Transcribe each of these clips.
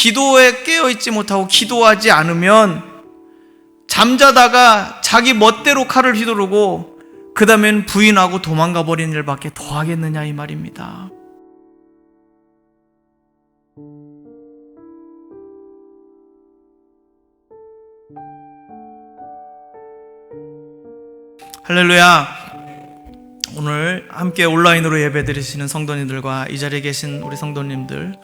기도에 깨어있지 못하고 기도하지 않으면 잠자다가 자기 멋대로 칼을 휘두르고 그 다음엔 부인하고 도망가 버리는 일밖에 더 하겠느냐 이 말입니다. 할렐루야. 오늘 함께 온라인으로 예배 드리시는 성도님들과 이 자리에 계신 우리 성도님들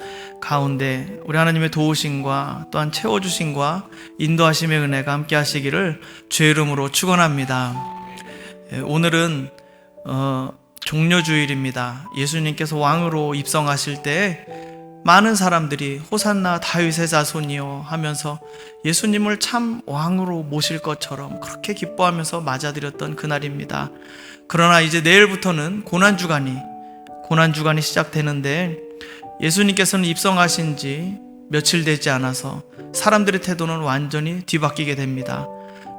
가운데 우리 하나님의 도우심과 또한 채워주심과 인도하심의 은혜가 함께 하시기를 주의 이름으로 축원합니다. 오늘은 종려주일입니다. 예수님께서 왕으로 입성하실 때 많은 사람들이 호산나 다윗의 자손이여 하면서 예수님을 참 왕으로 모실 것처럼 그렇게 기뻐하면서 맞아들였던 그날입니다. 그러나 이제 내일부터는 고난주간이 시작되는데 예수님께서는 입성하신 지 며칠 되지 않아서 사람들의 태도는 완전히 뒤바뀌게 됩니다.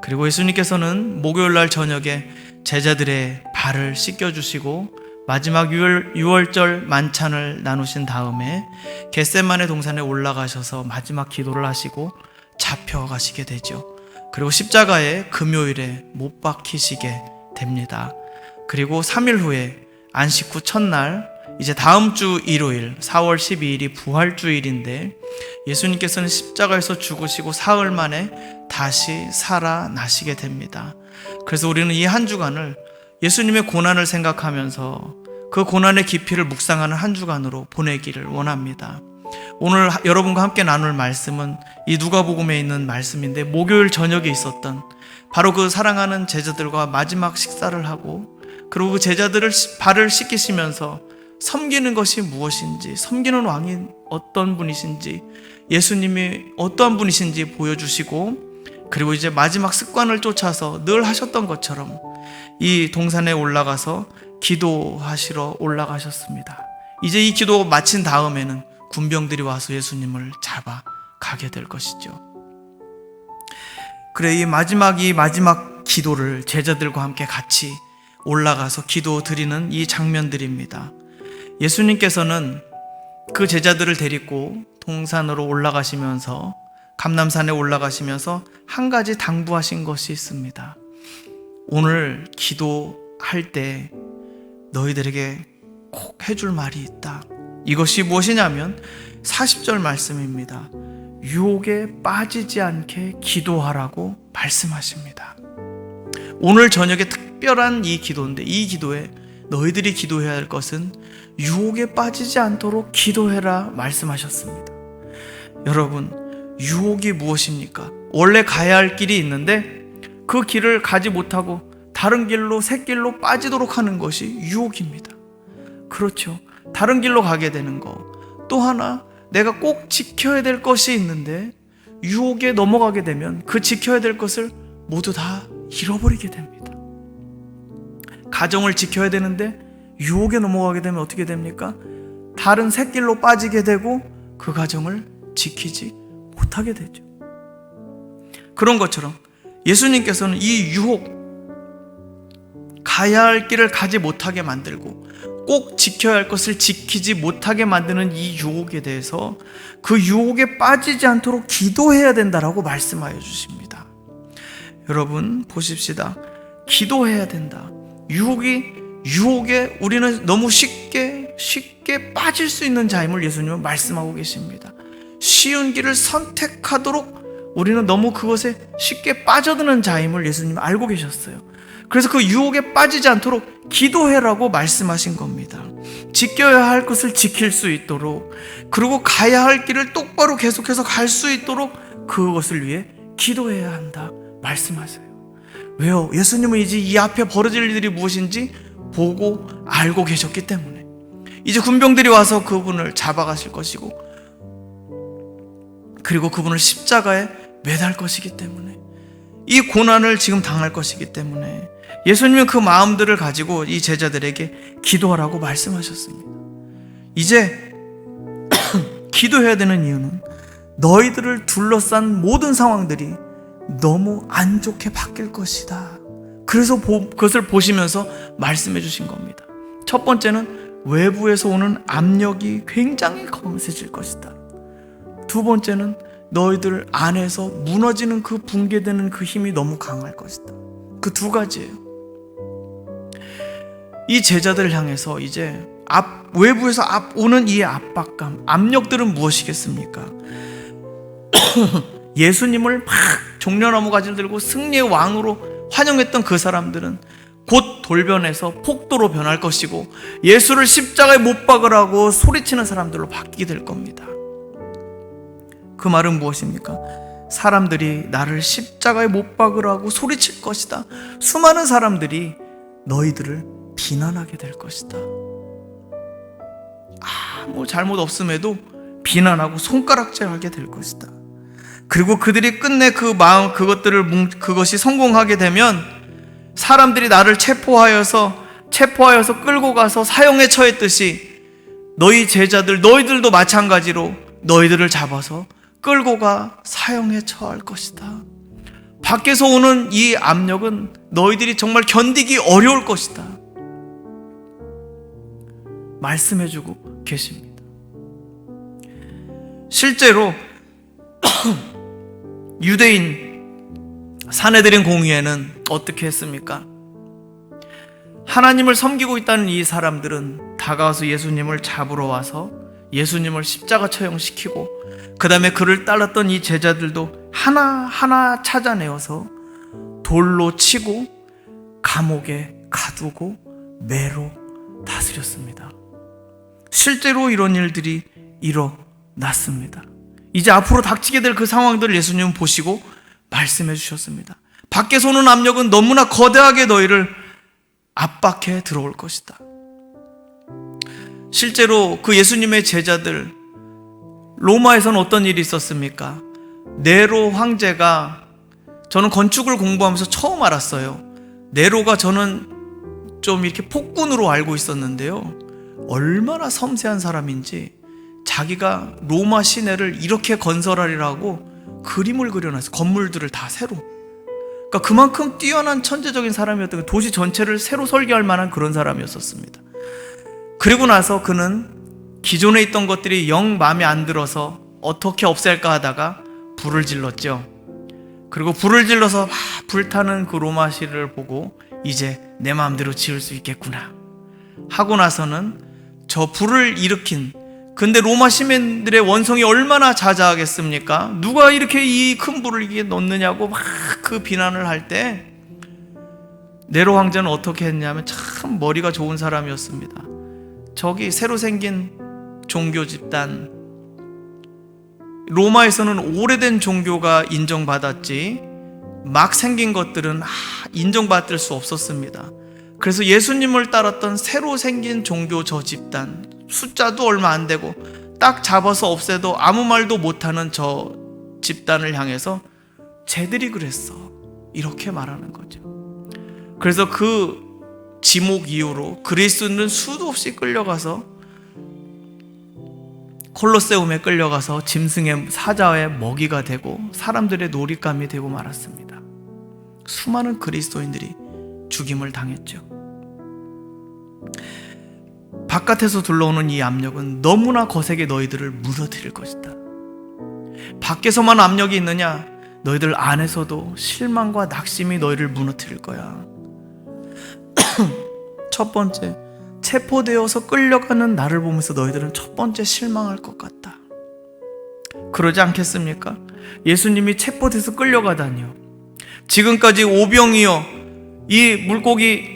그리고 예수님께서는 목요일날 저녁에 제자들의 발을 씻겨주시고 마지막 유월절 만찬을 나누신 다음에 겟세마네 동산에 올라가셔서 마지막 기도를 하시고 잡혀가시게 되죠. 그리고 십자가에 금요일에 못 박히시게 됩니다. 그리고 3일 후에 안식 후 첫날, 이제 다음 주 일요일 4월 12일이 부활주일인데 예수님께서는 십자가에서 죽으시고 사흘 만에 다시 살아나시게 됩니다. 그래서 우리는 이 한 주간을 예수님의 고난을 생각하면서 그 고난의 깊이를 묵상하는 한 주간으로 보내기를 원합니다. 오늘 여러분과 함께 나눌 말씀은 이 누가복음에 있는 말씀인데 목요일 저녁에 있었던 바로 그 사랑하는 제자들과 마지막 식사를 하고 그리고 그 제자들을 발을 씻기시면서 섬기는 것이 무엇인지, 섬기는 왕이 어떤 분이신지, 예수님이 어떠한 분이신지 보여주시고 그리고 이제 마지막 습관을 쫓아서 늘 하셨던 것처럼 이 동산에 올라가서 기도하시러 올라가셨습니다. 이제 이 기도 마친 다음에는 군병들이 와서 예수님을 잡아 가게 될 것이죠. 그래, 이 마지막 기도를 제자들과 함께 같이 올라가서 기도 드리는 이 장면들입니다. 예수님께서는 그 제자들을 데리고 동산으로 올라가시면서 감람산에 올라가시면서 한 가지 당부하신 것이 있습니다. 오늘 기도할 때 너희들에게 꼭 해줄 말이 있다. 이것이 무엇이냐면 40절 말씀입니다. 유혹에 빠지지 않게 기도하라고 말씀하십니다. 오늘 저녁에 특별한 이 기도인데 이 기도에 너희들이 기도해야 할 것은 유혹에 빠지지 않도록 기도해라 말씀하셨습니다. 여러분, 유혹이 무엇입니까? 원래 가야 할 길이 있는데 그 길을 가지 못하고 다른 길로 새 길로 빠지도록 하는 것이 유혹입니다. 그렇죠. 다른 길로 가게 되는 거. 또 하나 내가 꼭 지켜야 될 것이 있는데 유혹에 넘어가게 되면 그 지켜야 될 것을 모두 다 잃어버리게 됩니다. 가정을 지켜야 되는데 유혹에 넘어가게 되면 어떻게 됩니까? 다른 새 길로 빠지게 되고 그 가정을 지키지 못하게 되죠. 그런 것처럼 예수님께서는 이 유혹, 가야 할 길을 가지 못하게 만들고 꼭 지켜야 할 것을 지키지 못하게 만드는 이 유혹에 대해서 그 유혹에 빠지지 않도록 기도해야 된다라고 말씀하여 주십니다. 여러분 보십시다. 기도해야 된다. 유혹에 우리는 너무 쉽게 빠질 수 있는 자임을 예수님은 말씀하고 계십니다. 쉬운 길을 선택하도록 우리는 너무 그것에 쉽게 빠져드는 자임을 예수님은 알고 계셨어요. 그래서 그 유혹에 빠지지 않도록 기도해라고 말씀하신 겁니다. 지켜야 할 것을 지킬 수 있도록, 그리고 가야 할 길을 똑바로 계속해서 갈 수 있도록 그것을 위해 기도해야 한다 말씀하세요. 왜요? 예수님은 이제 이 앞에 벌어질 일들이 무엇인지 보고 알고 계셨기 때문에 이제 군병들이 와서 그분을 잡아가실 것이고 그리고 그분을 십자가에 매달 것이기 때문에 이 고난을 지금 당할 것이기 때문에 예수님은 그 마음들을 가지고 이 제자들에게 기도하라고 말씀하셨습니다. 이제 기도해야 되는 이유는 너희들을 둘러싼 모든 상황들이 너무 안 좋게 바뀔 것이다. 그래서 그것을 보시면서 말씀해 주신 겁니다. 첫 번째는 외부에서 오는 압력이 굉장히 거세질 것이다. 두 번째는 너희들 안에서 무너지는 그 붕괴되는 그 힘이 너무 강할 것이다. 그 두 가지예요. 이 제자들을 향해서 이제 외부에서 오는 이 압박감, 압력들은 무엇이겠습니까? 예수님을 막 종려나무 가지를 들고 승리의 왕으로 환영했던 그 사람들은 곧 돌변해서 폭도로 변할 것이고, 예수를 십자가에 못 박으라고 소리치는 사람들로 바뀌게 될 겁니다. 그 말은 무엇입니까? 사람들이 나를 십자가에 못 박으라고 소리칠 것이다. 수많은 사람들이 너희들을 비난하게 될 것이다. 아무 잘못 없음에도 비난하고 손가락질하게 될 것이다. 그리고 그들이 끝내 그것이 성공하게 되면 사람들이 나를 체포하여서 끌고 가서 사형에 처했듯이 너희 제자들, 너희들도 마찬가지로 너희들을 잡아서 끌고 가 사형에 처할 것이다. 밖에서 오는 이 압력은 너희들이 정말 견디기 어려울 것이다. 말씀해주고 계십니다. 실제로 유대인 사내들인 공의회는 어떻게 했습니까? 하나님을 섬기고 있다는 이 사람들은 다가와서 예수님을 잡으러 와서 예수님을 십자가 처형시키고, 그 다음에 그를 따랐던 이 제자들도 하나하나 찾아내어서 돌로 치고 감옥에 가두고 매로 다스렸습니다. 실제로 이런 일들이 일어났습니다. 이제 앞으로 닥치게 될 그 상황들을 예수님은 보시고 말씀해 주셨습니다. 밖에서 오는 압력은 너무나 거대하게 너희를 압박해 들어올 것이다. 실제로 그 예수님의 제자들, 로마에서는 어떤 일이 있었습니까? 네로 황제가, 저는 건축을 공부하면서 처음 알았어요. 네로가 저는 좀 이렇게 폭군으로 알고 있었는데요, 얼마나 섬세한 사람인지 자기가 로마 시내를 이렇게 건설하리라고 그림을 그려놨어요. 건물들을 다 새로. 그러니까 그만큼 뛰어난 천재적인 사람이었던 거예요. 도시 전체를 새로 설계할 만한 그런 사람이었었습니다. 그리고 나서 그는 기존에 있던 것들이 영 마음에 안 들어서 어떻게 없앨까 하다가 불을 질렀죠. 그리고 불을 질러서 불타는 그 로마 시를 보고 이제 내 마음대로 지을 수 있겠구나 하고 나서는 저 불을 일으킨, 근데 로마 시민들의 원성이 얼마나 자자하겠습니까? 누가 이렇게 이 큰 불을 이게 넣느냐고 막 그 비난을 할 때 네로 황제는 어떻게 했냐면 참 머리가 좋은 사람이었습니다. 저기 새로 생긴 종교 집단, 로마에서는 오래된 종교가 인정받았지 막 생긴 것들은 인정받을 수 없었습니다. 그래서 예수님을 따랐던 새로 생긴 종교 저 집단, 숫자도 얼마 안 되고 딱 잡아서 없애도 아무 말도 못하는 저 집단을 향해서 쟤들이 그랬어, 이렇게 말하는 거죠. 그래서 그 지목 이후로 그리스도는 수도 없이 끌려가서 콜로세움에 끌려가서 짐승의 사자의 먹이가 되고 사람들의 놀잇감이 되고 말았습니다. 수많은 그리스도인들이 죽임을 당했죠. 바깥에서 둘러오는 이 압력은 너무나 거세게 너희들을 무너뜨릴 것이다. 밖에서만 압력이 있느냐? 너희들 안에서도 실망과 낙심이 너희를 무너뜨릴 거야. 첫 번째, 체포되어서 끌려가는 나를 보면서 너희들은 첫 번째 실망할 것 같다. 그러지 않겠습니까? 예수님이 체포돼서 끌려가다니요. 지금까지 오병이어 이 물고기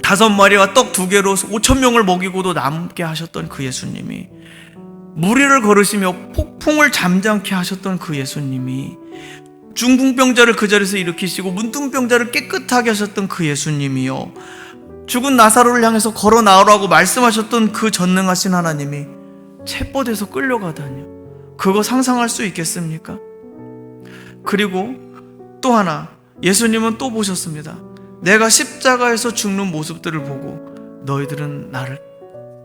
5마리와 떡 2개로 5,000명을 먹이고도 남게 하셨던 그 예수님이, 무리를 걸으시며 폭풍을 잠잠케 하셨던 그 예수님이, 중풍병자를 그 자리에서 일으키시고 문둥병자를 깨끗하게 하셨던 그 예수님이요, 죽은 나사로를 향해서 걸어 나오라고 말씀하셨던 그 전능하신 하나님이 체포돼서 끌려가다니요. 그거 상상할 수 있겠습니까? 그리고 또 하나, 예수님은 또 보셨습니다. 내가 십자가에서 죽는 모습들을 보고 너희들은 나를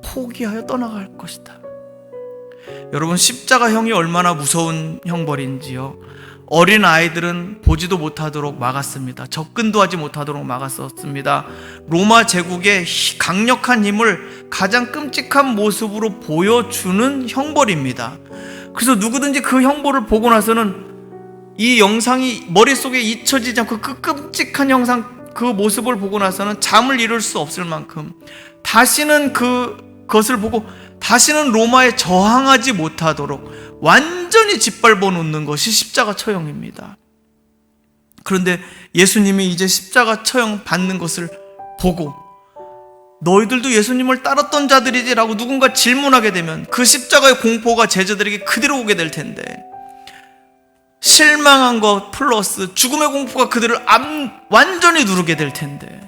포기하여 떠나갈 것이다. 여러분, 십자가형이 얼마나 무서운 형벌인지요. 어린 아이들은 보지도 못하도록 막았습니다. 접근도 하지 못하도록 막았었습니다. 로마 제국의 강력한 힘을 가장 끔찍한 모습으로 보여주는 형벌입니다. 그래서 누구든지 그 형벌을 보고 나서는 이 영상이 머릿속에 잊혀지지 않고 그 끔찍한 영상, 그 모습을 보고 나서는 잠을 이룰 수 없을 만큼 다시는 그것을 보고 다시는 로마에 저항하지 못하도록 완전히 짓밟아 놓는 것이 십자가 처형입니다. 그런데 예수님이 이제 십자가 처형 받는 것을 보고 너희들도 예수님을 따랐던 자들이지라고 누군가 질문하게 되면 그 십자가의 공포가 제자들에게 그대로 오게 될 텐데, 실망한 것 플러스 죽음의 공포가 그들을 완전히 누르게 될 텐데,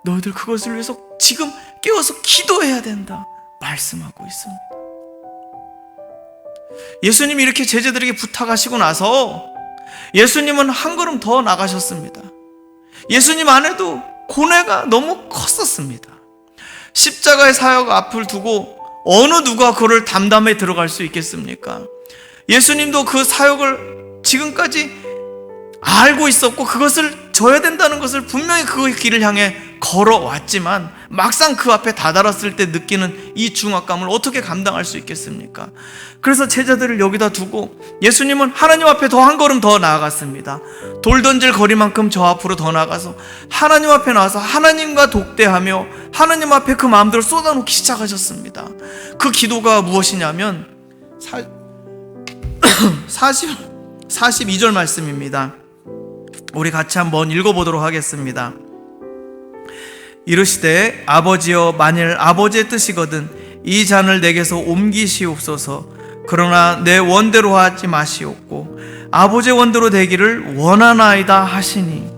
너희들 그것을 위해서 지금 깨워서 기도해야 된다 말씀하고 있습니다. 예수님이 이렇게 제자들에게 부탁하시고 나서 예수님은 한 걸음 더 나가셨습니다. 예수님 안에도 고뇌가 너무 컸었습니다. 십자가의 사역 앞을 두고 어느 누가 그를 담담해 들어갈 수 있겠습니까? 예수님도 그 사역을 지금까지 알고 있었고 그것을 져야 된다는 것을 분명히 그 길을 향해 걸어왔지만 막상 그 앞에 다다랐을 때 느끼는 이 중압감을 어떻게 감당할 수 있겠습니까? 그래서 제자들을 여기다 두고 예수님은 하나님 앞에 더 한 걸음 더 나아갔습니다. 돌 던질 거리만큼 저 앞으로 더 나가서 하나님 앞에 나와서 하나님과 독대하며 하나님 앞에 그 마음대로 쏟아놓기 시작하셨습니다. 그 기도가 무엇이냐면 42절 말씀입니다. 우리 같이 한번 읽어보도록 하겠습니다. 이르시되 아버지여, 만일 아버지의 뜻이거든 이 잔을 내게서 옮기시옵소서. 그러나 내 원대로 하지 마시옵고 아버지의 원대로 되기를 원하나이다 하시니,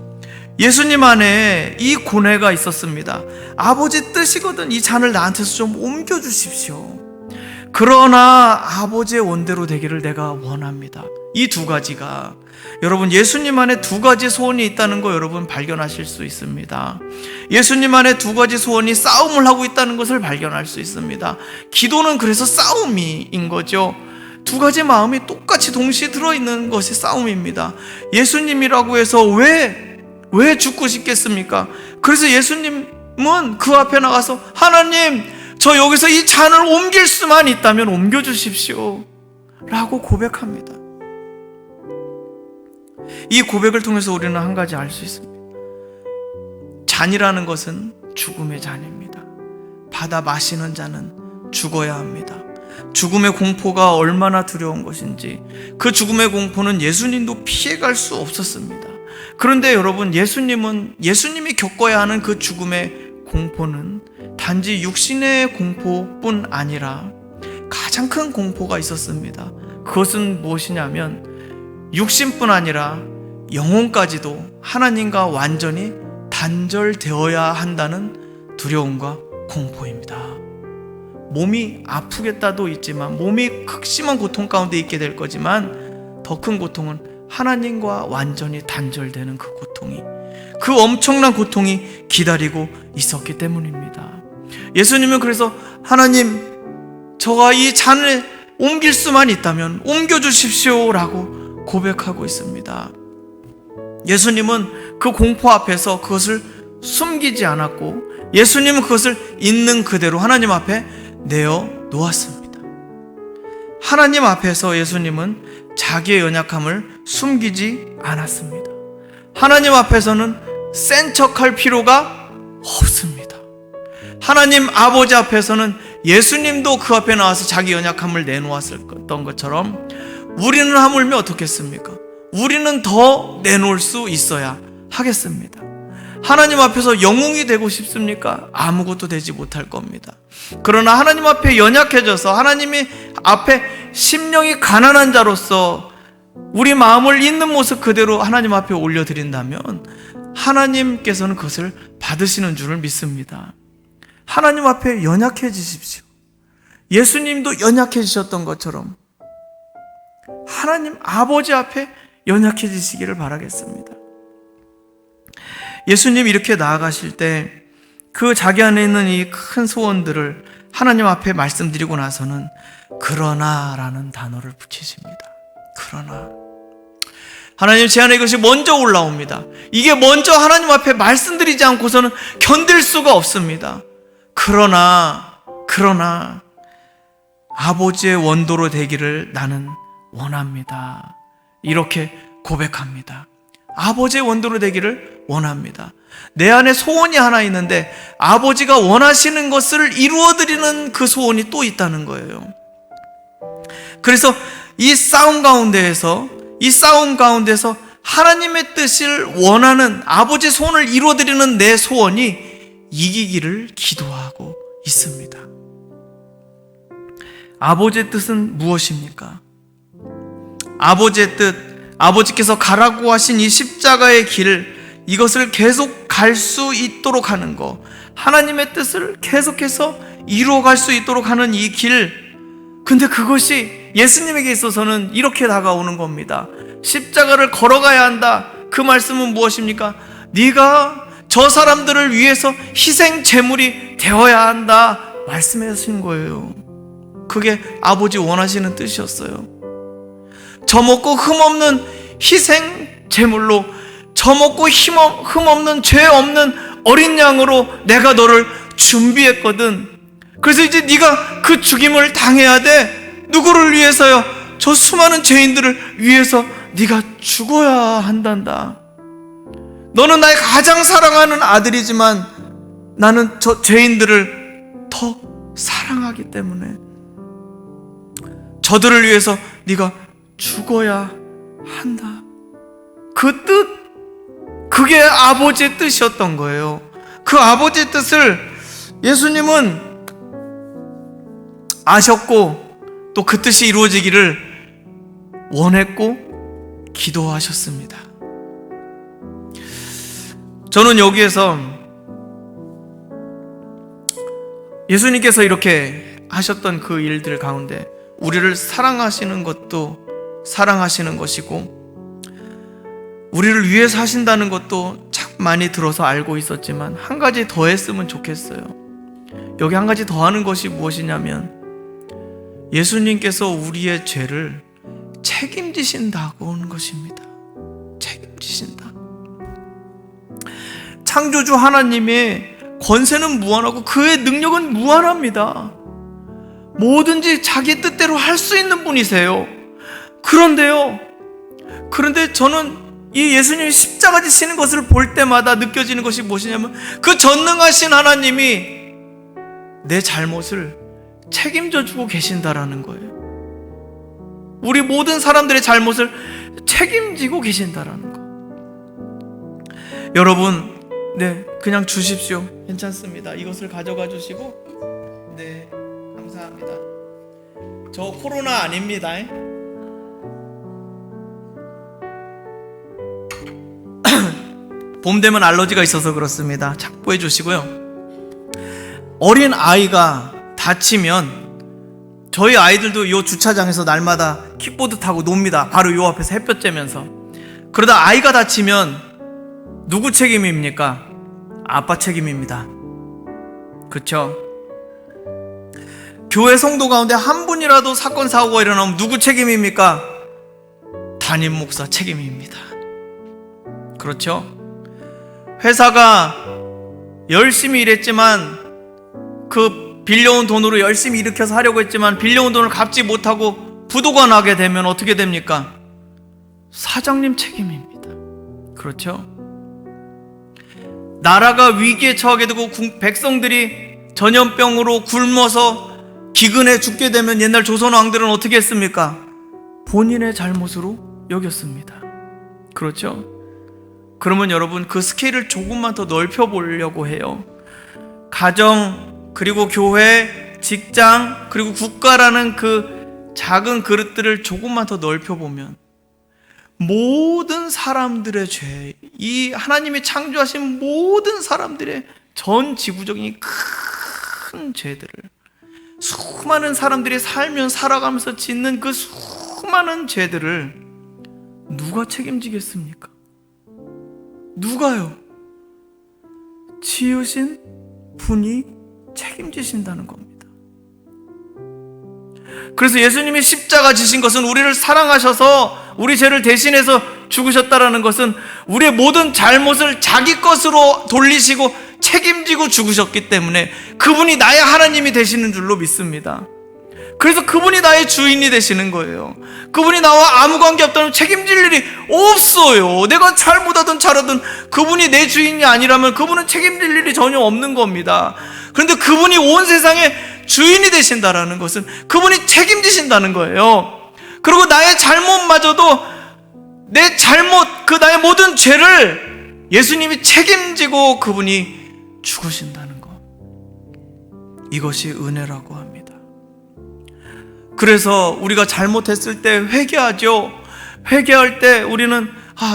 예수님 안에 이 고뇌가 있었습니다. 아버지 뜻이거든 이 잔을 나한테서 좀 옮겨주십시오. 그러나 아버지의 원대로 되기를 내가 원합니다. 이 두 가지가, 여러분 예수님 안에 두 가지 소원이 있다는 거 여러분 발견하실 수 있습니다. 예수님 안에 두 가지 소원이 싸움을 하고 있다는 것을 발견할 수 있습니다. 기도는 그래서 싸움인 거죠. 두 가지 마음이 똑같이 동시에 들어있는 것이 싸움입니다. 예수님이라고 해서 왜 죽고 싶겠습니까? 그래서 예수님은 그 앞에 나가서 하나님, 저 여기서 이 잔을 옮길 수만 있다면 옮겨주십시오 라고 고백합니다. 이 고백을 통해서 우리는 한 가지 알 수 있습니다. 잔이라는 것은 죽음의 잔입니다. 받아 마시는 자는 죽어야 합니다. 죽음의 공포가 얼마나 두려운 것인지, 그 죽음의 공포는 예수님도 피해갈 수 없었습니다. 그런데 여러분, 예수님이 겪어야 하는 그 죽음의 공포는 단지 육신의 공포뿐 아니라 가장 큰 공포가 있었습니다. 그것은 무엇이냐면 육신뿐 아니라 영혼까지도 하나님과 완전히 단절되어야 한다는 두려움과 공포입니다. 몸이 아프겠다도 있지만, 몸이 극심한 고통 가운데 있게 될 거지만 더 큰 고통은 하나님과 완전히 단절되는 그 고통이, 그 엄청난 고통이 기다리고 있었기 때문입니다. 예수님은 그래서 하나님, 저가 이 잔을 옮길 수만 있다면 옮겨주십시오 라고 고백하고 있습니다. 예수님은 그 공포 앞에서 그것을 숨기지 않았고, 예수님은 그것을 있는 그대로 하나님 앞에 내어 놓았습니다. 하나님 앞에서 예수님은 자기의 연약함을 숨기지 않았습니다. 하나님 앞에서는 센 척할 필요가 없습니다. 하나님 아버지 앞에서는 예수님도 그 앞에 나와서 자기 연약함을 내놓았던 것처럼 우리는 하물며 어떻겠습니까? 우리는 더 내놓을 수 있어야 하겠습니다. 하나님 앞에서 영웅이 되고 싶습니까? 아무것도 되지 못할 겁니다. 그러나 하나님 앞에 연약해져서 하나님이 앞에 심령이 가난한 자로서 우리 마음을 있는 모습 그대로 하나님 앞에 올려드린다면 하나님께서는 그것을 받으시는 줄을 믿습니다. 하나님 앞에 연약해지십시오. 예수님도 연약해지셨던 것처럼 하나님 아버지 앞에 연약해지시기를 바라겠습니다. 예수님이 이렇게 나아가실 때 그 자기 안에 있는 이 큰 소원들을 하나님 앞에 말씀드리고 나서는 그러나라는 단어를 붙이십니다. 그러나 하나님, 제 안에 이것이 먼저 올라옵니다. 이게 먼저 하나님 앞에 말씀드리지 않고서는 견딜 수가 없습니다. 그러나 아버지의 원도로 되기를 나는 원합니다. 이렇게 고백합니다. 아버지의 원도로 되기를 원합니다. 내 안에 소원이 하나 있는데 아버지가 원하시는 것을 이루어드리는 그 소원이 또 있다는 거예요. 그래서 이 싸움 가운데에서 하나님의 뜻을 원하는 아버지의 소원을 이루어드리는 내 소원이 이기기를 기도하고 있습니다. 아버지의 뜻은 무엇입니까? 아버지의 뜻, 아버지께서 가라고 하신 이 십자가의 길, 이것을 계속 갈 수 있도록 하는 것, 하나님의 뜻을 계속해서 이루어갈 수 있도록 하는 이 길, 근데 그것이 예수님에게 있어서는 이렇게 다가오는 겁니다. 십자가를 걸어가야 한다. 그 말씀은 무엇입니까? 네가 저 사람들을 위해서 희생 제물이 되어야 한다 말씀하신 거예요. 그게 아버지 원하시는 뜻이었어요. 젖먹고 흠없는 희생 제물로, 젖먹고 흠없는 죄 없는 어린 양으로 내가 너를 준비했거든. 그래서 이제 네가 그 죽임을 당해야 돼. 누구를 위해서요? 저 수많은 죄인들을 위해서 네가 죽어야 한단다. 너는 나의 가장 사랑하는 아들이지만 나는 저 죄인들을 더 사랑하기 때문에 저들을 위해서 네가 죽어야 한다. 그 뜻, 그게 아버지의 뜻이었던 거예요. 그 아버지의 뜻을 예수님은 아셨고 또 그 뜻이 이루어지기를 원했고 기도하셨습니다. 저는 여기에서 예수님께서 이렇게 하셨던 그 일들 가운데 우리를 사랑하시는 것도 사랑하시는 것이고 우리를 위해서 하신다는 것도 참 많이 들어서 알고 있었지만 한 가지 더 했으면 좋겠어요. 여기 한 가지 더 하는 것이 무엇이냐면 예수님께서 우리의 죄를 책임지신다고 하는 것입니다. 책임지신다. 창조주 하나님의 권세는 무한하고 그의 능력은 무한합니다. 뭐든지 자기 뜻대로 할 수 있는 분이세요. 그런데 저는 이 예수님이 십자가 지시는 것을 볼 때마다 느껴지는 것이 무엇이냐면 그 전능하신 하나님이 내 잘못을 책임져 주고 계신다라는 거예요. 우리 모든 사람들의 잘못을 책임지고 계신다라는 거. 여러분, 네, 그냥 주십시오. 괜찮습니다. 이것을 가져가 주시고, 네, 감사합니다. 저 코로나 아닙니다. 봄 되면 알러지가 있어서 그렇습니다. 참고해 주시고요. 어린 아이가 다치면 저희 아이들도 이 주차장에서 날마다 킥보드 타고 놉니다. 바로 이 앞에서 햇볕 쬐면서. 그러다 아이가 다치면 누구 책임입니까? 아빠 책임입니다. 그렇죠? 교회 성도 가운데 한 분이라도 사건 사고가 일어나면 누구 책임입니까? 담임 목사 책임입니다. 그렇죠? 회사가 열심히 일했지만 그 빌려온 돈으로 열심히 일으켜서 하려고 했지만 빌려온 돈을 갚지 못하고 부도가 나게 되면 어떻게 됩니까? 사장님 책임입니다. 그렇죠? 나라가 위기에 처하게 되고 백성들이 전염병으로 굶어서 기근에 죽게 되면 옛날 조선 왕들은 어떻게 했습니까? 본인의 잘못으로 여겼습니다. 그렇죠? 그러면 여러분 그 스케일을 조금만 더 넓혀보려고 해요. 가정, 그리고 교회, 직장, 그리고 국가라는 그 작은 그릇들을 조금만 더 넓혀보면 모든 사람들의 죄, 이 하나님이 창조하신 모든 사람들의 전 지구적인 큰 죄들을 수많은 사람들이 살아가면서 짓는 그 수많은 죄들을 누가 책임지겠습니까? 누가요? 지으신 분이 책임지신다는 겁니다. 그래서 예수님이 십자가 지신 것은 우리를 사랑하셔서 우리 죄를 대신해서 죽으셨다라는 것은 우리의 모든 잘못을 자기 것으로 돌리시고 책임지고 죽으셨기 때문에 그분이 나의 하나님이 되시는 줄로 믿습니다. 그래서 그분이 나의 주인이 되시는 거예요. 그분이 나와 아무 관계 없다면 책임질 일이 없어요. 내가 잘못하든 잘하든 그분이 내 주인이 아니라면 그분은 책임질 일이 전혀 없는 겁니다. 그런데 그분이 온 세상의 주인이 되신다라는 것은 그분이 책임지신다는 거예요. 그리고 나의 잘못마저도 내 잘못, 그 나의 모든 죄를 예수님이 책임지고 그분이 죽으신다는 것, 이것이 은혜라고 합니다. 그래서 우리가 잘못했을 때 회개하죠. 회개할 때 우리는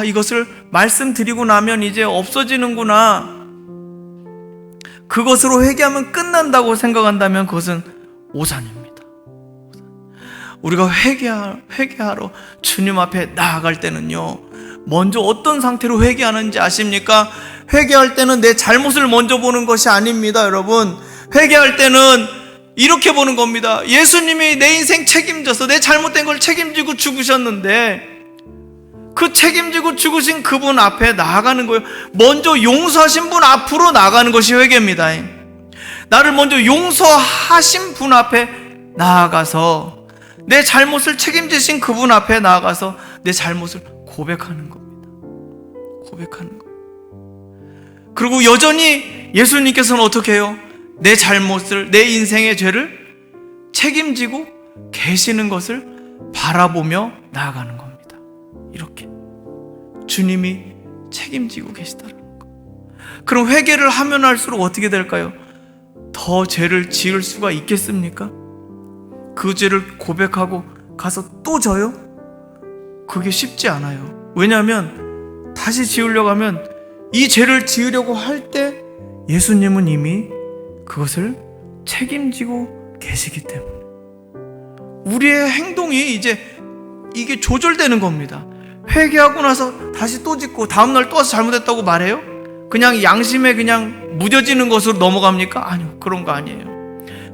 이것을 말씀드리고 나면 이제 없어지는구나, 그것으로 회개하면 끝난다고 생각한다면 그것은 오산입니다. 우리가 회개하러 주님 앞에 나아갈 때는요, 먼저 어떤 상태로 회개하는지 아십니까? 회개할 때는 내 잘못을 먼저 보는 것이 아닙니다. 여러분, 회개할 때는 이렇게 보는 겁니다. 예수님이 내 인생 책임져서 내 잘못된 걸 책임지고 죽으셨는데 그 책임지고 죽으신 그분 앞에 나아가는 거예요. 먼저 용서하신 분 앞으로 나아가는 것이 회개입니다. 나를 먼저 용서하신 분 앞에 나아가서 내 잘못을 책임지신 그분 앞에 나아가서 내 잘못을 고백하는 겁니다. 고백하는 거예요. 그리고 여전히 예수님께서는 어떻게 해요? 내 잘못을, 내 인생의 죄를 책임지고 계시는 것을 바라보며 나아가는 겁니다. 이렇게 주님이 책임지고 계시다는 거. 그럼 회개를 하면 할수록 어떻게 될까요? 더 죄를 지을 수가 있겠습니까? 그 죄를 고백하고 가서 또 져요? 그게 쉽지 않아요. 왜냐하면 다시 지으려고 하면, 이 죄를 지으려고 할 때 예수님은 이미 그것을 책임지고 계시기 때문에 우리의 행동이 이제 이게 조절되는 겁니다. 회개하고 나서 다시 또 짓고 다음날 또 와서 잘못했다고 말해요? 그냥 양심에 그냥 무뎌지는 것으로 넘어갑니까? 아니요, 그런 거 아니에요.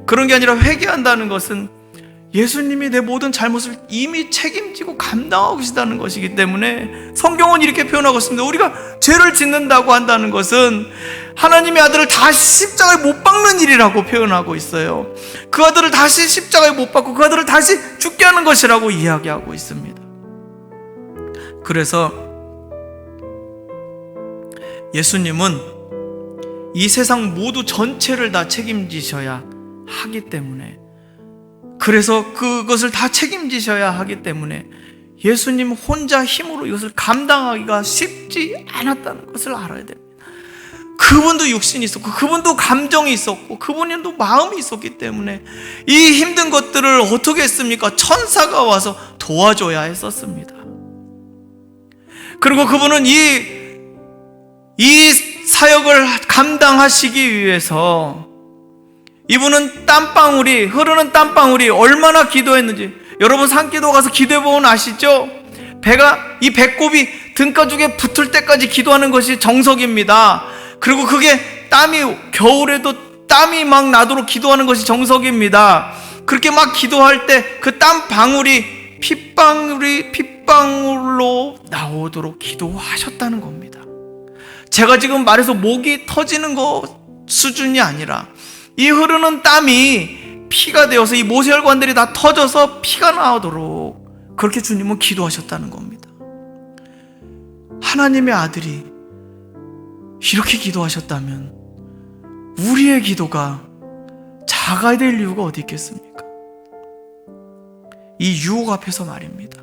그런 게 아니라 회개한다는 것은 예수님이 내 모든 잘못을 이미 책임지고 감당하고 계시다는 것이기 때문에 성경은 이렇게 표현하고 있습니다. 우리가 죄를 짓는다고 한다는 것은 하나님의 아들을 다시 십자가에 못 박는 일이라고 표현하고 있어요. 그 아들을 다시 십자가에 못 박고 그 아들을 다시 죽게 하는 것이라고 이야기하고 있습니다. 그래서 예수님은 이 세상 모두 전체를 다 책임지셔야 하기 때문에, 그래서 그것을 다 책임지셔야 하기 때문에 예수님 혼자 힘으로 이것을 감당하기가 쉽지 않았다는 것을 알아야 됩니다. 그분도 육신이 있었고 그분도 감정이 있었고 그분도 마음이 있었기 때문에 이 힘든 것들을 어떻게 했습니까? 천사가 와서 도와줘야 했었습니다. 그리고 그분은 이 사역을 감당하시기 위해서 이분은 땀방울이, 흐르는 땀방울이 얼마나 기도했는지, 여러분 산기도 가서 기도해보면 아시죠? 이 배꼽이 등가죽에 붙을 때까지 기도하는 것이 정석입니다. 그리고 그게 겨울에도 땀이 막 나도록 기도하는 것이 정석입니다. 그렇게 막 기도할 때 그 땀방울이 핏방울로 나오도록 기도하셨다는 겁니다. 제가 지금 말해서 목이 터지는 거 수준이 아니라 이 흐르는 땀이 피가 되어서 이 모세혈관들이 다 터져서 피가 나오도록 그렇게 주님은 기도하셨다는 겁니다. 하나님의 아들이 이렇게 기도하셨다면 우리의 기도가 작아야 될 이유가 어디 있겠습니까? 이 유혹 앞에서 말입니다.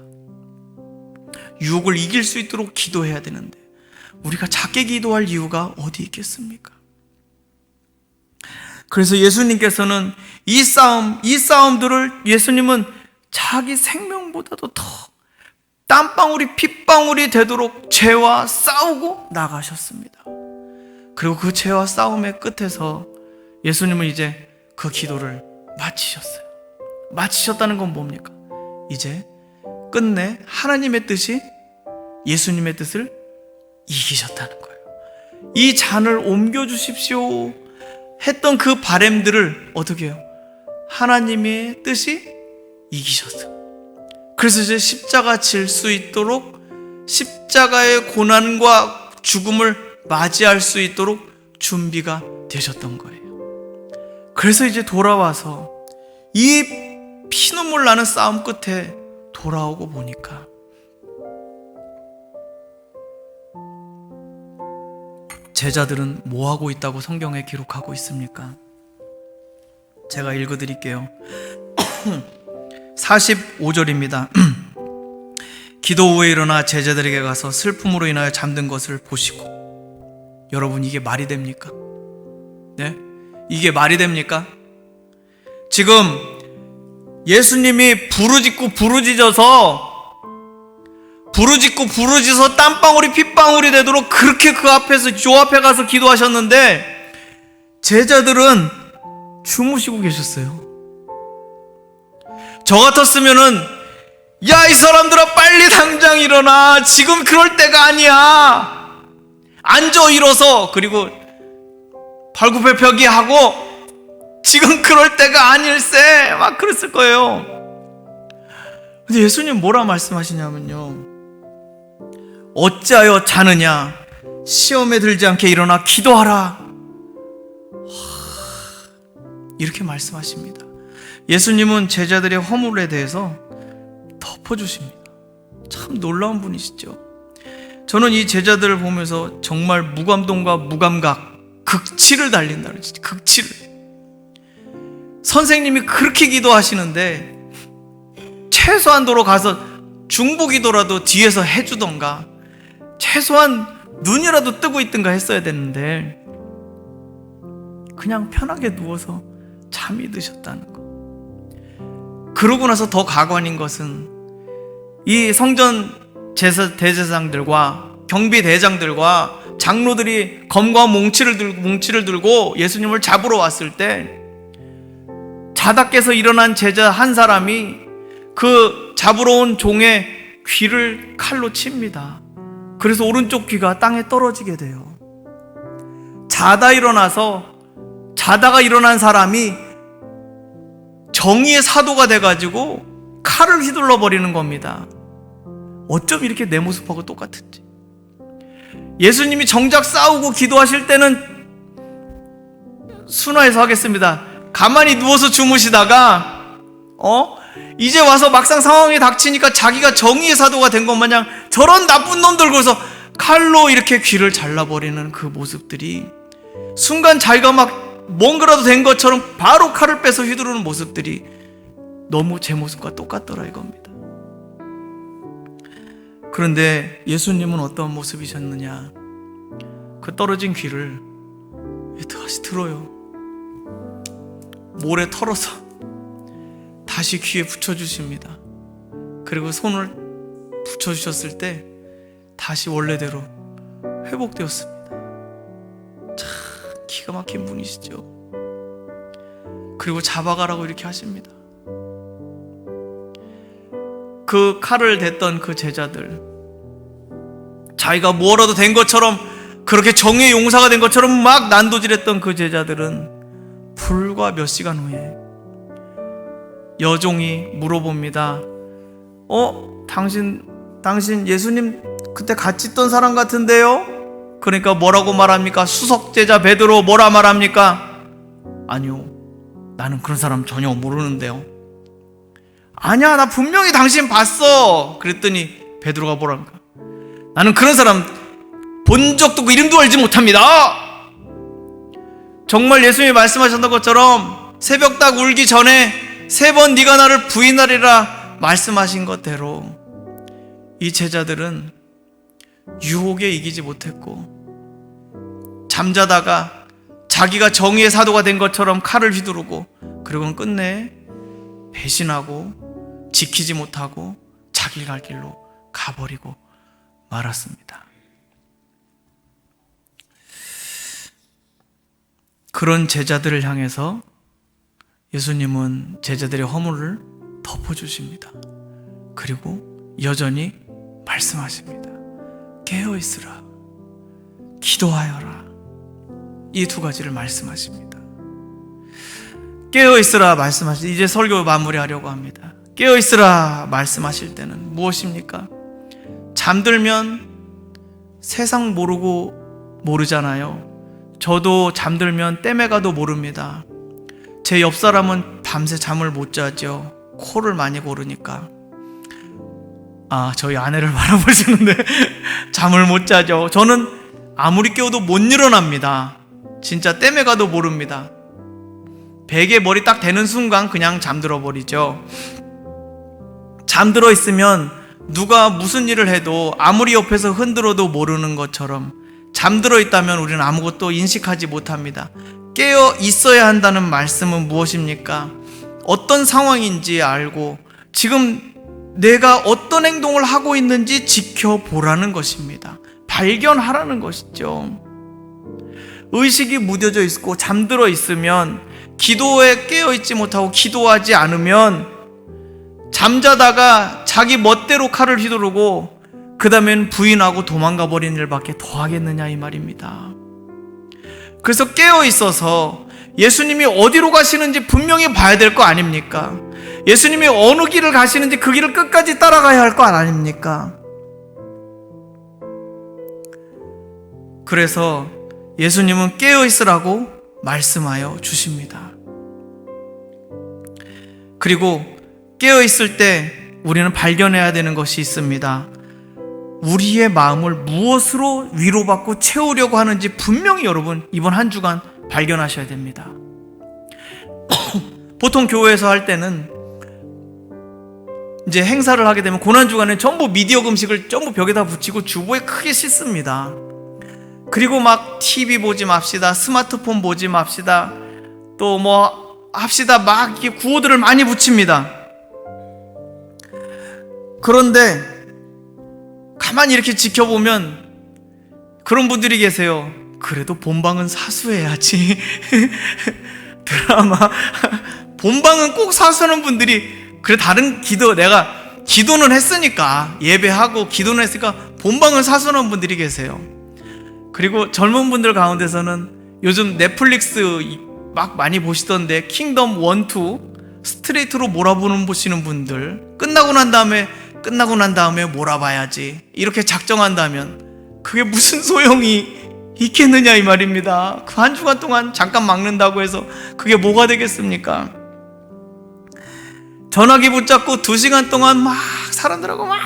유혹을 이길 수 있도록 기도해야 되는데 우리가 작게 기도할 이유가 어디 있겠습니까? 그래서 예수님께서는 이 싸움들을 예수님은 자기 생명보다도 더 땀방울이 핏방울이 되도록 죄와 싸우고 나가셨습니다. 그리고 그 죄와 싸움의 끝에서 예수님은 이제 그 기도를 마치셨어요. 마치셨다는 건 뭡니까? 이제 끝내 하나님의 뜻이 예수님의 뜻을 이기셨다는 거예요. 이 잔을 옮겨주십시오 했던 그 바램들을 어떻게 해요? 하나님의 뜻이 이기셨어요. 그래서 이제 십자가 질 수 있도록, 십자가의 고난과 죽음을 맞이할 수 있도록 준비가 되셨던 거예요. 그래서 이제 돌아와서 이 피눈물 나는 싸움 끝에 돌아오고 보니까 제자들은 뭐 하고 있다고 성경에 기록하고 있습니까? 제가 읽어드릴게요. 45절입니다. 기도 후에 일어나 제자들에게 가서 슬픔으로 인하여 잠든 것을 보시고. 여러분, 이게 말이 됩니까? 네? 이게 말이 됩니까? 지금 예수님이 부르짖고 부르짖어 땀방울이 핏방울이 되도록 그렇게 그 앞에서 요 앞에 가서 기도하셨는데 제자들은 주무시고 계셨어요. 저 같았으면은 야, 이 사람들아, 빨리 당장 일어나. 지금 그럴 때가 아니야. 앉아 일어서. 그리고 발굽혀펴기 하고 지금 그럴 때가 아닐세. 막 그랬을 거예요. 근데 예수님 뭐라 말씀하시냐면요, 어찌하여 자느냐? 시험에 들지 않게 일어나 기도하라. 이렇게 말씀하십니다. 예수님은 제자들의 허물에 대해서 덮어주십니다. 참 놀라운 분이시죠. 저는 이 제자들을 보면서 정말 무감동과 무감각, 극치를 달린다는, 진짜 극치를. 선생님이 그렇게 기도하시는데 최소한도로 가서 중보기도라도 뒤에서 해주던가, 최소한 눈이라도 뜨고 있든가 했어야 됐는데 그냥 편하게 누워서 잠이 드셨다는 거. 그러고 나서 더 가관인 것은 이 성전 대제사장들과 경비대장들과 장로들이 검과 몽치를 들고 예수님을 잡으러 왔을 때 자다 깨서 일어난 제자 한 사람이 그 잡으러 온 종의 귀를 칼로 칩니다. 그래서 오른쪽 귀가 땅에 떨어지게 돼요. 자다가 일어난 사람이 정의의 사도가 돼가지고 칼을 휘둘러 버리는 겁니다. 어쩜 이렇게 내 모습하고 똑같은지. 예수님이 정작 싸우고 기도하실 때는 순화해서 하겠습니다. 가만히 누워서 주무시다가 이제 와서 막상 상황이 닥치니까 자기가 정의의 사도가 된 것 마냥 저런 나쁜 놈들, 그래서 칼로 이렇게 귀를 잘라버리는 그 모습들이, 순간 자기가 막 뭔가라도 된 것처럼 바로 칼을 빼서 휘두르는 모습들이 너무 제 모습과 똑같더라 이겁니다. 그런데 예수님은 어떤 모습이셨느냐? 그 떨어진 귀를 다시 들어요. 모래 털어서 다시 귀에 붙여주십니다. 그리고 손을 붙여주셨을 때 다시 원래대로 회복되었습니다. 참 기가 막힌 분이시죠. 그리고 잡아가라고 이렇게 하십니다. 그 칼을 댔던 그 제자들, 자기가 뭐라도 된 것처럼, 그렇게 정의의 용사가 된 것처럼 막 난도질했던 그 제자들은 불과 몇 시간 후에 여종이 물어봅니다. 당신 예수님 그때 같이 있던 사람 같은데요? 그러니까 뭐라고 말합니까? 수석 제자 베드로 뭐라 말합니까? 아니요, 나는 그런 사람 전혀 모르는데요. 아니야, 나 분명히 당신 봤어. 그랬더니 베드로가 뭐랍니까? 나는 그런 사람 본 적도 없고 이름도 알지 못합니다. 정말 예수님이 말씀하셨던 것처럼 새벽닭 울기 전에 3번 네가 나를 부인하리라 말씀하신 것대로 이 제자들은 유혹에 이기지 못했고, 잠자다가 자기가 정의의 사도가 된 것처럼 칼을 휘두르고, 그리고는 끝내 배신하고 지키지 못하고 자기 갈 길로 가버리고 말았습니다. 그런 제자들을 향해서 예수님은 제자들의 허물을 덮어주십니다. 그리고 여전히 말씀하십니다. 깨어있으라, 기도하여라. 이 2가지를 말씀하십니다. 깨어있으라 말씀하실 때, 이제 설교 마무리하려고 합니다. 깨어있으라 말씀하실 때는 무엇입니까? 잠들면 세상 모르잖아요. 저도 잠들면 땜에 가도 모릅니다. 제 옆 사람은 밤새 잠을 못 자죠. 코를 많이 고르니까 저희 아내를 바라보시는데 잠을 못 자죠. 저는 아무리 깨워도 못 일어납니다. 진짜 땜에 가도 모릅니다. 베개에 머리 딱 대는 순간 그냥 잠들어 버리죠. 잠들어 있으면 누가 무슨 일을 해도 아무리 옆에서 흔들어도 모르는 것처럼 잠들어 있다면 우리는 아무것도 인식하지 못합니다. 깨어 있어야 한다는 말씀은 무엇입니까? 어떤 상황인지 알고 지금 내가 어떤 행동을 하고 있는지 지켜보라는 것입니다. 발견하라는 것이죠. 의식이 무뎌져 있고 잠들어 있으면 기도에 깨어 있지 못하고 기도하지 않으면 잠자다가 자기 멋대로 칼을 휘두르고 그 다음엔 부인하고 도망가 버리는 일밖에 더 하겠느냐 이 말입니다. 그래서 깨어 있어서 예수님이 어디로 가시는지 분명히 봐야 될 거 아닙니까? 예수님이 어느 길을 가시는지 그 길을 끝까지 따라가야 할 거 아닙니까? 그래서 예수님은 깨어 있으라고 말씀하여 주십니다. 그리고 깨어 있을 때 우리는 발견해야 되는 것이 있습니다. 우리의 마음을 무엇으로 위로받고 채우려고 하는지 분명히 여러분 이번 한 주간 발견하셔야 됩니다. 보통 교회에서 할 때는 이제 행사를 하게 되면 고난주간에 전부 미디어 음식을 전부 벽에다 붙이고 주보에 크게 싣습니다. 그리고 막 TV 보지 맙시다, 스마트폰 보지 맙시다, 또 뭐 합시다, 막 이렇게 구호들을 많이 붙입니다. 그런데 가만히 이렇게 지켜보면 그런 분들이 계세요. 그래도 본방은 사수해야지. 드라마 본방은 꼭 사수하는 분들이, 그래 다른 기도, 내가 기도는 했으니까, 예배하고 기도는 했으니까 본방은 사수하는 분들이 계세요. 그리고 젊은 분들 가운데서는 요즘 넷플릭스 막 많이 보시던데 킹덤 1, 2 스트레이트로 몰아보시는 분들, 끝나고 난 다음에 몰아봐야지 이렇게 작정한다면 그게 무슨 소용이 있겠느냐 이 말입니다. 그 한 주간 동안 잠깐 막는다고 해서 그게 뭐가 되겠습니까? 전화기 붙잡고 2시간 동안 막 사람들하고 막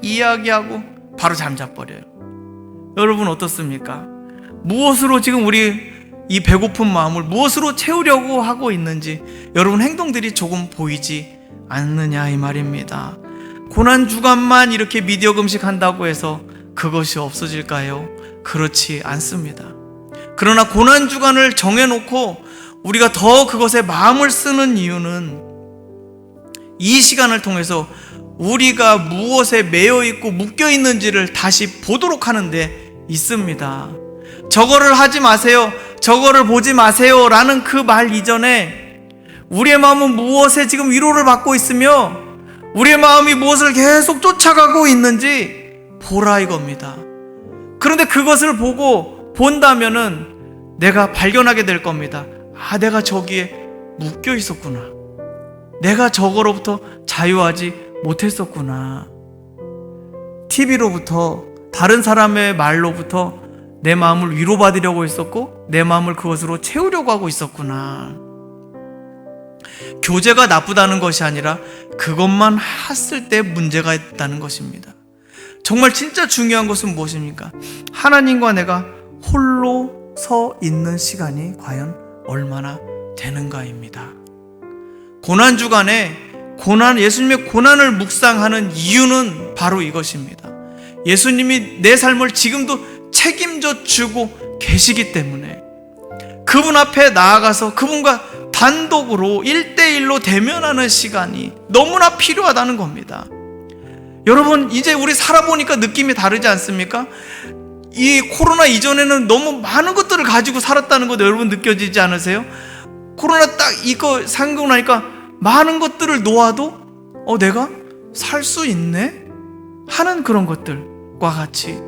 이야기하고 바로 잠자버려요. 여러분 어떻습니까? 무엇으로 지금 우리 이 배고픈 마음을 무엇으로 채우려고 하고 있는지 여러분 행동들이 조금 보이지 않느냐 이 말입니다. 고난주간만 이렇게 미디어 금식한다고 해서 그것이 없어질까요? 그렇지 않습니다. 그러나 고난주간을 정해놓고 우리가 더 그것에 마음을 쓰는 이유는 이 시간을 통해서 우리가 무엇에 매여 있고 묶여 있는지를 다시 보도록 하는데 있습니다. 저거를 하지 마세요, 저거를 보지 마세요 라는 그 말 이전에 우리의 마음은 무엇에 지금 위로를 받고 있으며 우리의 마음이 무엇을 계속 쫓아가고 있는지 보라 이겁니다. 그런데 그것을 본다면은 내가 발견하게 될 겁니다. 내가 저기에 묶여 있었구나, 내가 저거로부터 자유하지 못했었구나, TV로부터 다른 사람의 말로부터 내 마음을 위로받으려고 했었고 내 마음을 그것으로 채우려고 하고 있었구나. 교제가 나쁘다는 것이 아니라 그것만 했을 때 문제가 있다는 것입니다. 정말 진짜 중요한 것은 무엇입니까? 하나님과 내가 홀로 서 있는 시간이 과연 얼마나 되는가입니다. 고난주간에 예수님의 고난을 묵상하는 이유는 바로 이것입니다. 예수님이 내 삶을 지금도 책임져 주고 계시기 때문에 그분 앞에 나아가서 그분과 단독으로 1대1로 대면하는 시간이 너무나 필요하다는 겁니다. 여러분 이제 우리 살아보니까 느낌이 다르지 않습니까? 이 코로나 이전에는 너무 많은 것들을 가지고 살았다는 것 여러분 느껴지지 않으세요? 코로나 딱 이거 상고 나니까 많은 것들을 놓아도 내가 살 수 있네? 하는 그런 것들과 같이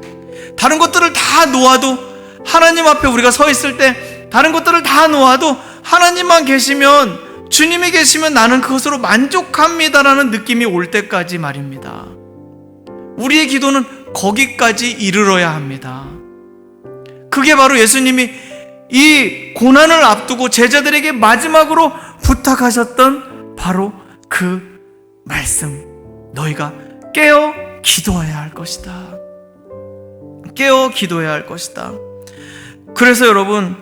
다른 것들을 다 놓아도 하나님 앞에 우리가 서 있을 때 다른 것들을 다 놓아도 하나님만 계시면, 주님이 계시면 나는 그것으로 만족합니다라는 느낌이 올 때까지 말입니다. 우리의 기도는 거기까지 이르러야 합니다. 그게 바로 예수님이 이 고난을 앞두고 제자들에게 마지막으로 부탁하셨던 바로 그 말씀, 너희가 깨어 기도해야 할 것이다. 깨어 기도해야 할 것이다. 그래서 여러분,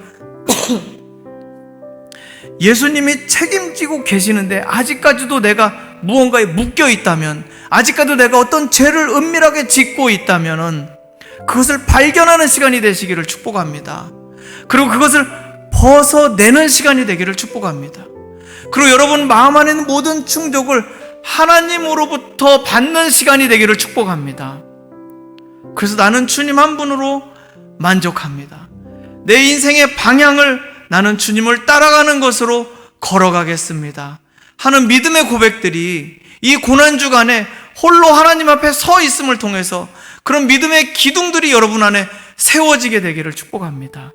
예수님이 책임지고 계시는데 아직까지도 내가 무언가에 묶여 있다면, 아직까지도 내가 어떤 죄를 은밀하게 짓고 있다면 그것을 발견하는 시간이 되시기를 축복합니다. 그리고 그것을 벗어내는 시간이 되기를 축복합니다. 그리고 여러분 마음 안에 있는 모든 충족을 하나님으로부터 받는 시간이 되기를 축복합니다. 그래서 나는 주님 한 분으로 만족합니다. 내 인생의 방향을 나는 주님을 따라가는 것으로 걸어가겠습니다 하는 믿음의 고백들이 이 고난주간에 홀로 하나님 앞에 서 있음을 통해서 그런 믿음의 기둥들이 여러분 안에 세워지게 되기를 축복합니다.